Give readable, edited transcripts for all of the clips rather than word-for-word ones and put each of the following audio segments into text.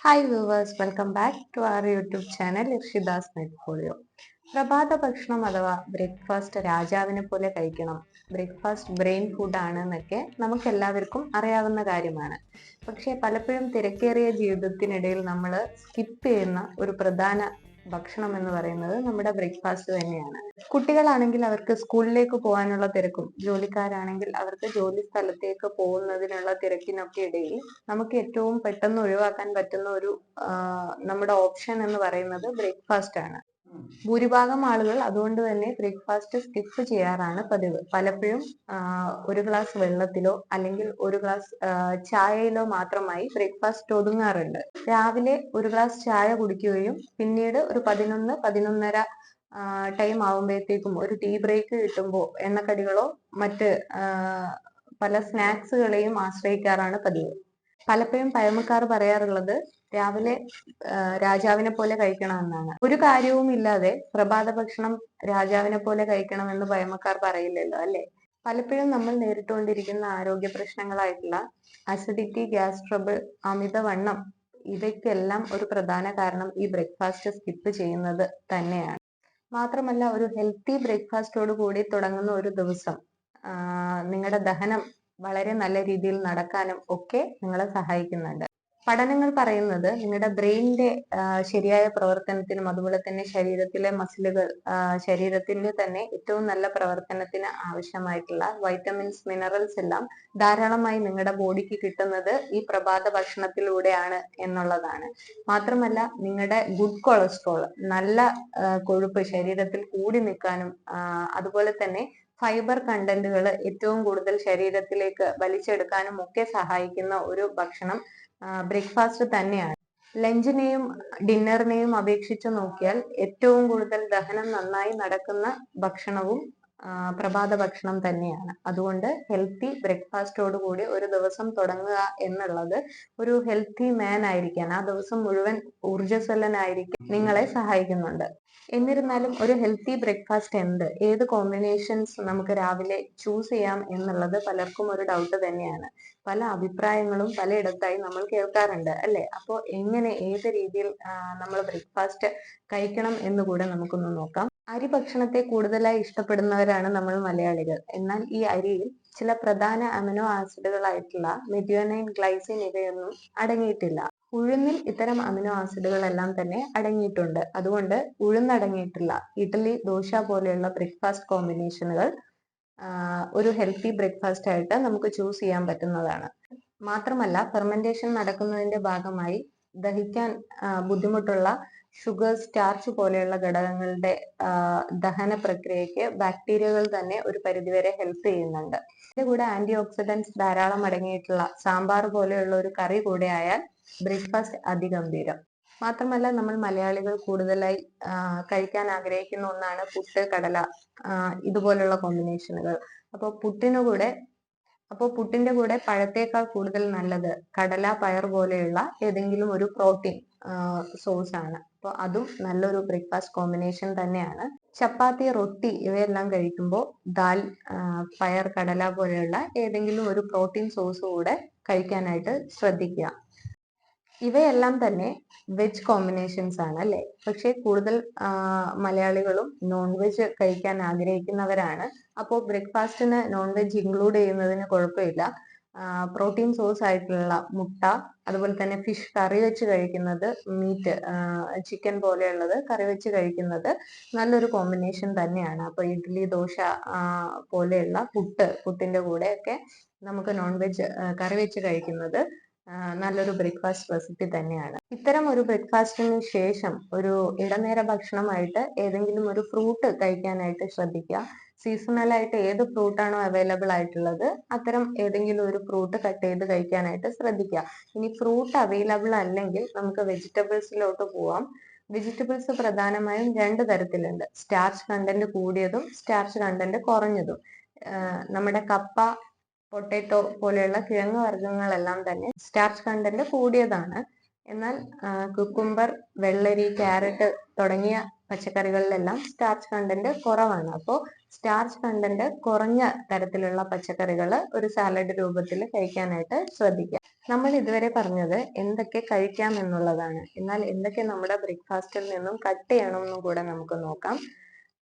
Hi viewers, welcome back to our YouTube channel Irshidas Medfolio. പ്രഭാത ഭക്ഷണം അഥവാ ബ്രേക്ക്ഫാസ്റ്റ് രാജാവിനെ പോലെ കഴിക്കണം, ബ്രേക്ക്ഫാസ്റ്റ് ബ്രെയിൻ ഫുഡ് ആണ് എന്നൊക്കെ നമുക്ക് എല്ലാവർക്കും അറിയാവുന്ന കാര്യമാണ്. പക്ഷേ പലപ്പോഴും തിരക്കേറിയ ജീവിതത്തിനിടയിൽ നമ്മൾ സ്കിപ്പ് ചെയ്യുന്ന ഒരു പ്രധാന ഭക്ഷണം എന്ന് പറയുന്നത് നമ്മുടെ ബ്രേക്ക്ഫാസ്റ്റ് തന്നെയാണ്. കുട്ടികളാണെങ്കിൽ അവർക്ക് സ്കൂളിലേക്ക് പോകാനുള്ള തിരക്കും, ജോലിക്കാരാണെങ്കിൽ അവർക്ക് ജോലി സ്ഥലത്തേക്ക് പോകുന്നതിനുള്ള തിരക്കിനൊക്കെ ഇടയിൽ നമുക്ക് ഏറ്റവും പെട്ടെന്ന് ഒഴിവാക്കാൻ പറ്റുന്ന ഒരു നമ്മുടെ ഓപ്ഷൻ എന്ന് പറയുന്നത് ബ്രേക്ക്ഫാസ്റ്റ് ആണ്. ഭൂരിഭാഗം ആളുകൾ അതുകൊണ്ട് തന്നെ ബ്രേക്ക്ഫാസ്റ്റ് സ്കിപ്പ് ചെയ്യാറാണ് പതിവ്. പലപ്പോഴും ഒരു ഗ്ലാസ് വെള്ളത്തിലോ അല്ലെങ്കിൽ ഒരു ഗ്ലാസ് ചായയിലോ മാത്രമായി ബ്രേക്ക്ഫാസ്റ്റ് ഒതുങ്ങാറുണ്ട്. രാവിലെ ഒരു ഗ്ലാസ് ചായ കുടിക്കുകയും പിന്നീട് ഒരു 11-11:30 ടൈം ആവുമ്പോഴത്തേക്കും ഒരു ടീ ബ്രേക്ക് കിട്ടുമ്പോൾ എണ്ണക്കടികളോ മറ്റ് പല സ്നാക്സുകളെയും ആശ്രയിക്കാറാണ് പതിവ്. പലപ്പോഴും പഴമക്കാർ പറയാറുള്ളത് രാവിലെ രാജാവിനെ പോലെ കഴിക്കണമെന്നാണ്. ഒരു കാര്യവും ഇല്ലാതെ പ്രഭാത ഭക്ഷണം രാജാവിനെ പോലെ കഴിക്കണമെന്ന് പഴമക്കാർ പറയില്ലല്ലോ, അല്ലെ? പലപ്പോഴും നമ്മൾ നേരിട്ടുകൊണ്ടിരിക്കുന്ന ആരോഗ്യ പ്രശ്നങ്ങളായിട്ടുള്ള അസിഡിറ്റി, ഗ്യാസ് ട്രബിൾ, അമിതവണ്ണം, ഇവയ്ക്കെല്ലാം ഒരു പ്രധാന കാരണം ഈ ബ്രേക്ക്ഫാസ്റ്റ് സ്കിപ്പ് ചെയ്യുന്നത് തന്നെയാണ്. മാത്രമല്ല, ഒരു ഹെൽത്തി ബ്രേക്ക്ഫാസ്റ്റോട് കൂടി തുടങ്ങുന്ന ഒരു ദിവസം നിങ്ങളുടെ ദഹനം വളരെ നല്ല രീതിയിൽ നടക്കാനും ഒക്കെ നിങ്ങളെ സഹായിക്കുന്നുണ്ട്. പഠനങ്ങൾ പറയുന്നത് നിങ്ങളുടെ ബ്രെയിനിന്റെ ശരിയായ പ്രവർത്തനത്തിനും അതുപോലെ തന്നെ ശരീരത്തിലെ മസിലുകൾ, ശരീരത്തിന്റെ തന്നെ ഏറ്റവും നല്ല പ്രവർത്തനത്തിന് ആവശ്യമായിട്ടുള്ള വൈറ്റമിൻസ്, മിനറൽസ് എല്ലാം ധാരാളമായി നിങ്ങളുടെ ബോഡിക്ക് കിട്ടുന്നത് ഈ പ്രഭാത ഭക്ഷണത്തിലൂടെയാണ് എന്നുള്ളതാണ്. മാത്രമല്ല, നിങ്ങളുടെ ഗുഡ് കൊളസ്ട്രോൾ, നല്ല കൊഴുപ്പ് ശരീരത്തിൽ കൂടി നിൽക്കാനും അതുപോലെ തന്നെ ഫൈബർ കണ്ടന്റുകൾ ഏറ്റവും കൂടുതൽ ശരീരത്തിലേക്ക് വലിച്ചെടുക്കാനും ഒക്കെ സഹായിക്കുന്ന ഒരു ഭക്ഷണം ബ്രേക്ക്ഫാസ്റ്റ് തന്നെയാണ്. ലഞ്ചിനെയും ഡിന്നറിനെയും അപേക്ഷിച്ച് നോക്കിയാൽ ഏറ്റവും കൂടുതൽ ദഹനം നന്നായി നടക്കുന്ന ഭക്ഷണവും പ്രഭാത ഭക്ഷണം തന്നെയാണ്. അതുകൊണ്ട് ഹെൽത്തി ബ്രേക്ക്ഫാസ്റ്റോട് കൂടി ഒരു ദിവസം തുടങ്ങുക എന്നുള്ളത് ഒരു ഹെൽത്തി മാൻ ആയിരിക്കാൻ, ആ ദിവസം മുഴുവൻ ഊർജ്ജസ്വലനായിരിക്കാൻ നിങ്ങളെ സഹായിക്കുന്നുണ്ട്. എന്നിരുന്നാലും ഒരു ഹെൽത്തി ബ്രേക്ക്ഫാസ്റ്റ് ഏത് കോമ്പിനേഷൻസ് നമുക്ക് രാവിലെ ചൂസ് ചെയ്യാം എന്നുള്ളത് പലർക്കും ഒരു ഡൗട്ട് തന്നെയാണ്. പല അഭിപ്രായങ്ങളും പലയിടത്തായി നമ്മൾ കേൾക്കാറുണ്ട്, അല്ലെ? അപ്പോൾ ഏത് രീതിയിൽ നമ്മൾ ബ്രേക്ക്ഫാസ്റ്റ് കഴിക്കണം എന്ന് കൂടെ നമുക്കൊന്ന് നോക്കാം. അരി ഭക്ഷണത്തെ കൂടുതലായി ഇഷ്ടപ്പെടുന്നവരാണ് നമ്മൾ മലയാളികൾ. എന്നാൽ ഈ അരിയിൽ ചില പ്രധാന അമിനോ ആസിഡുകളായിട്ടുള്ള മെഥിയോനൈൻ, ഗ്ലൈസിൻ ഇവയൊന്നും അടങ്ങിയിട്ടില്ല. ഉഴുന്നിൽ ഇത്തരം അമിനോ ആസിഡുകളെല്ലാം തന്നെ അടങ്ങിയിട്ടുണ്ട്. അതുകൊണ്ട് ഉഴുന്നടങ്ങിയിട്ടുള്ള ഇഡ്ഡലി, ദോശ പോലെയുള്ള ബ്രേക്ക്ഫാസ്റ്റ് കോമ്പിനേഷനുകൾ ഒരു ഹെൽത്തി ബ്രേക്ക്ഫാസ്റ്റ് ആയിട്ട് നമുക്ക് ചൂസ് ചെയ്യാൻ പറ്റുന്നതാണ്. മാത്രമല്ല, ഫെർമെന്റേഷൻ നടക്കുന്നതിന്റെ ഭാഗമായി ദഹിക്കാൻ ബുദ്ധിമുട്ടുള്ള ഷുഗർ, സ്റ്റാർച്ച് പോലെയുള്ള ഘടകങ്ങളുടെ ദഹന പ്രക്രിയയ്ക്ക് ബാക്ടീരിയകൾ തന്നെ ഒരു പരിധിവരെ ഹെൽപ്പ് ചെയ്യുന്നുണ്ട്. ഇതിന്റെ കൂടെ ആന്റി ഓക്സിഡന്റ്സ് ധാരാളം അടങ്ങിയിട്ടുള്ള സാമ്പാർ പോലെയുള്ള ഒരു കറി കൂടെ ആയാൽ ബ്രേക്ക്ഫാസ്റ്റ് അതിഗംഭീരം. മാത്രമല്ല, നമ്മൾ മലയാളികൾ കൂടുതലായി കഴിക്കാൻ ആഗ്രഹിക്കുന്ന ഒന്നാണ് പുട്ട്, കടല, ഇതുപോലുള്ള കോമ്പിനേഷനുകൾ. അപ്പോൾ പുട്ടിന്റെ കൂടെ പഴത്തേക്കാൾ കൂടുതൽ നല്ലത് കടല, പയർ പോലെയുള്ള ഏതെങ്കിലും ഒരു പ്രോട്ടീൻ സോഴ്സ് ആണ്. അപ്പോൾ അതും നല്ലൊരു ബ്രേക്ക്ഫാസ്റ്റ് കോമ്പിനേഷൻ തന്നെയാണ്. ചപ്പാത്തി, റൊട്ടി ഇവയെല്ലാം കഴിക്കുമ്പോൾ ദാൽ, പയർ, കടല പോലെയുള്ള ഏതെങ്കിലും ഒരു പ്രോട്ടീൻ സോഴ്സ് കൂടെ കഴിക്കാനായിട്ട് ശ്രദ്ധിക്കുക. ഇവയെല്ലാം തന്നെ വെജ് കോമ്പിനേഷൻസ് ആണ്, അല്ലെ? പക്ഷെ കൂടുതൽ മലയാളികളും നോൺ വെജ് കഴിക്കാൻ ആഗ്രഹിക്കുന്നവരാണ്. അപ്പോൾ ബ്രേക്ക്ഫാസ്റ്റിന് നോൺ വെജ് ഇൻക്ലൂഡ് ചെയ്യുന്നതിന് കുഴപ്പമില്ല. പ്രോട്ടീൻ സോഴ്സ് ആയിട്ടുള്ള മുട്ട, അതുപോലെ തന്നെ ഫിഷ് കറി വെച്ച് കഴിക്കുന്നത്, മീറ്റ്, ചിക്കൻ പോലെയുള്ളത് കറി വെച്ച് കഴിക്കുന്നത് നല്ലൊരു കോമ്പിനേഷൻ തന്നെയാണ്. അപ്പൊ ഇഡ്ഡലി, ദോശ പോലെയുള്ള പുട്ടിന്റെ കൂടെയൊക്കെ നമുക്ക് നോൺ വെജ് കറി വെച്ച് കഴിക്കുന്നത് നല്ലൊരു ബ്രേക്ക്ഫാസ്റ്റ് റെസിപ്പി തന്നെയാണ്. ഇത്തരം ഒരു ബ്രേക്ക്ഫാസ്റ്റിന് ശേഷം ഒരു ഇടനേര ഭക്ഷണമായിട്ട് ഏതെങ്കിലും ഒരു ഫ്രൂട്ട് കഴിക്കാനായിട്ട് ശ്രദ്ധിക്കുക. സീസണൽ ആയിട്ട് ഏത് ഫ്രൂട്ടാണോ അവൈലബിൾ ആയിട്ടുള്ളത് അത്തരം ഏതെങ്കിലും ഒരു ഫ്രൂട്ട് കട്ട് ചെയ്ത് കഴിക്കാനായിട്ട് ശ്രദ്ധിക്കുക. ഇനി ഫ്രൂട്ട് അവൈലബിൾ അല്ലെങ്കിൽ നമുക്ക് വെജിറ്റബിൾസിലോട്ട് പോവാം. വെജിറ്റബിൾസ് പ്രധാനമായും 2 തരത്തിലുണ്ട്: സ്റ്റാർച്ച് കണ്ടന്റ് കൂടിയതും സ്റ്റാർച്ച് കണ്ടന്റ് കുറഞ്ഞതും. നമ്മുടെ കപ്പ, പൊട്ടാറ്റോ പോലെയുള്ള കിഴങ്ങ് വർഗ്ഗങ്ങളെല്ലാം തന്നെ സ്റ്റാർച്ച് കണ്ടന്റ് കൂടിയതാണ്. എന്നാൽ കുക്കുംബർ, വെള്ളരി, ക്യാരറ്റ് തുടങ്ങിയ പച്ചക്കറികളിലെല്ലാം സ്റ്റാർച്ച് കണ്ടന്റ് കുറവാണ്. അപ്പോൾ സ്റ്റാർച്ച് കണ്ടന്റ് കുറഞ്ഞ തരത്തിലുള്ള പച്ചക്കറികൾ ഒരു സാലഡ് രൂപത്തിൽ കഴിക്കാനായിട്ട് ശ്രദ്ധിക്കുക. നമ്മൾ ഇതുവരെ പറഞ്ഞത് എന്തൊക്കെ കഴിക്കാം എന്നുള്ളതാണ്. എന്നാൽ എന്തൊക്കെ നമ്മുടെ ബ്രേക്ക്ഫാസ്റ്റിൽ നിന്നും കട്ട് ചെയ്യണം എന്നും കൂടെ നമുക്ക് നോക്കാം.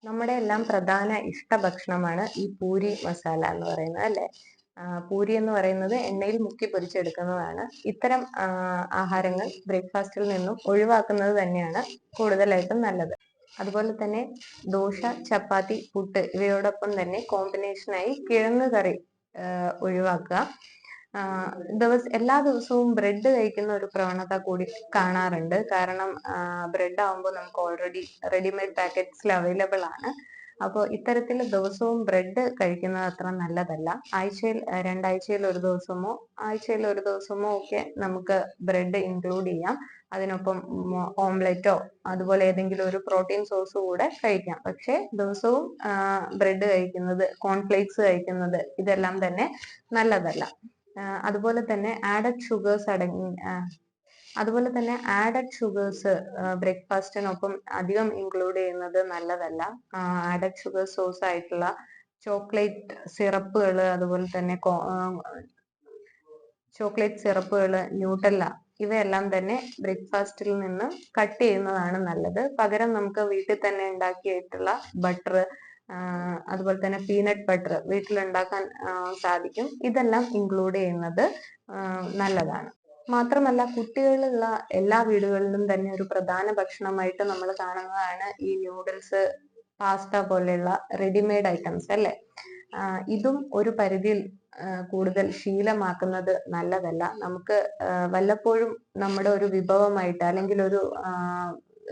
നമ്മുടെ എല്ലാം പ്രധാന ഇഷ്ടഭക്ഷണമാണ് ഈ പൂരി മസാല എന്ന് പറയുന്നത്, അല്ലെ? പൂരി എന്ന് പറയുന്നത് എണ്ണയിൽ മുക്കി പൊരിച്ചെടുക്കുന്നതാണ്. ഇത്തരം ആഹാരങ്ങൾ ബ്രേക്ക്ഫാസ്റ്റിൽ നിന്നും ഒഴിവാക്കുന്നത് തന്നെയാണ് കൂടുതലായിട്ടും നല്ലത്. അതുപോലെ തന്നെ ദോശ, ചപ്പാത്തി, പുട്ട് ഇവയോടൊപ്പം തന്നെ കോമ്പിനേഷനായി കിഴങ്ങ് കറി ഒഴിവാക്കുക. എല്ലാ ദിവസവും ബ്രെഡ് കഴിക്കുന്ന ഒരു പ്രവണത കൂടി കാണാറുണ്ട്. കാരണം ബ്രെഡ് ആവുമ്പോൾ നമുക്ക് ഓൾറെഡി റെഡിമെയ്ഡ് പാക്കറ്റ്സിൽ അവൈലബിൾ ആണ്. അപ്പോൾ ഇത്തരത്തിൽ ദിവസവും ബ്രെഡ് കഴിക്കുന്നത് അത്ര നല്ലതല്ല. ആഴ്ചയിൽ 2 ആഴ്ചയിൽ ഒരു ദിവസമോ ആഴ്ചയിൽ ഒരു ദിവസമോ ഒക്കെ നമുക്ക് ബ്രെഡ് ഇൻക്ലൂഡ് ചെയ്യാം. അതിനൊപ്പം ഓംലെറ്റോ അതുപോലെ ഏതെങ്കിലും ഒരു പ്രോട്ടീൻ സോഴ്സ് കൂടെ കഴിക്കാം. പക്ഷെ ദിവസവും ബ്രെഡ് കഴിക്കുന്നത്, കോൺഫ്ലേക്സ് കഴിക്കുന്നത് ഇതെല്ലാം തന്നെ നല്ലതല്ല. അതുപോലെ തന്നെ ആഡഡ് ഷുഗേഴ്സ് ബ്രേക്ക്ഫാസ്റ്റിനൊപ്പം അധികം ഇൻക്ലൂഡ് ചെയ്യുന്നത് നല്ലതല്ല. ആഡഡ് ഷുഗർ സോഴ്സ് ആയിട്ടുള്ള ചോക്ലേറ്റ് സിറപ്പുകള്, ന്യൂട്ടല്ല ഇവയെല്ലാം തന്നെ ബ്രേക്ക്ഫാസ്റ്റിൽ നിന്ന് കട്ട് ചെയ്യുന്നതാണ് നല്ലത്. പകരം നമുക്ക് വീട്ടിൽ തന്നെ ഉണ്ടാക്കിയിട്ടുള്ള ബട്ടർ, അതുപോലെ തന്നെ പീനട്ട് ബട്ടർ വീട്ടിലുണ്ടാക്കാൻ സാധിക്കും. ഇതെല്ലാം ഇൻക്ലൂഡ് ചെയ്യുന്നത് നല്ലതാണ്. മാത്രമല്ല, കുട്ടികളുള്ള എല്ലാ വീടുകളിലും തന്നെ ഒരു പ്രധാന ഭക്ഷണമായിട്ട് നമ്മൾ കാണുന്നതാണ് ഈ ന്യൂഡിൽസ്, പാസ്ത പോലെയുള്ള റെഡിമെയ്ഡ് ഐറ്റംസ്, അല്ലെ? ഇതും ഒരു പരിധിയിൽ കൂടുതൽ ശീലമാക്കുന്നത് നല്ലതല്ല. നമുക്ക് വല്ലപ്പോഴും നമ്മുടെ ഒരു വിഭവമായിട്ട് അല്ലെങ്കിൽ ഒരു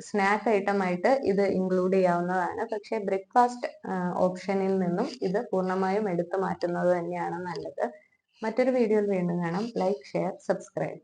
സ്നാക്ക് ഐറ്റം ആയിട്ട് ഇത് ഇൻക്ലൂഡ് ചെയ്യാവുന്നതാണ്. പക്ഷെ ബ്രേക്ക്ഫാസ്റ്റ് ഓപ്ഷനിൽ നിന്നും ഇത് പൂർണ്ണമായും എടുത്തു മാറ്റുന്നത് തന്നെയാണ് നല്ലത്. മറ്റൊരു വീഡിയോയിൽ വീണ്ടും കാണാം. Like, share, subscribe.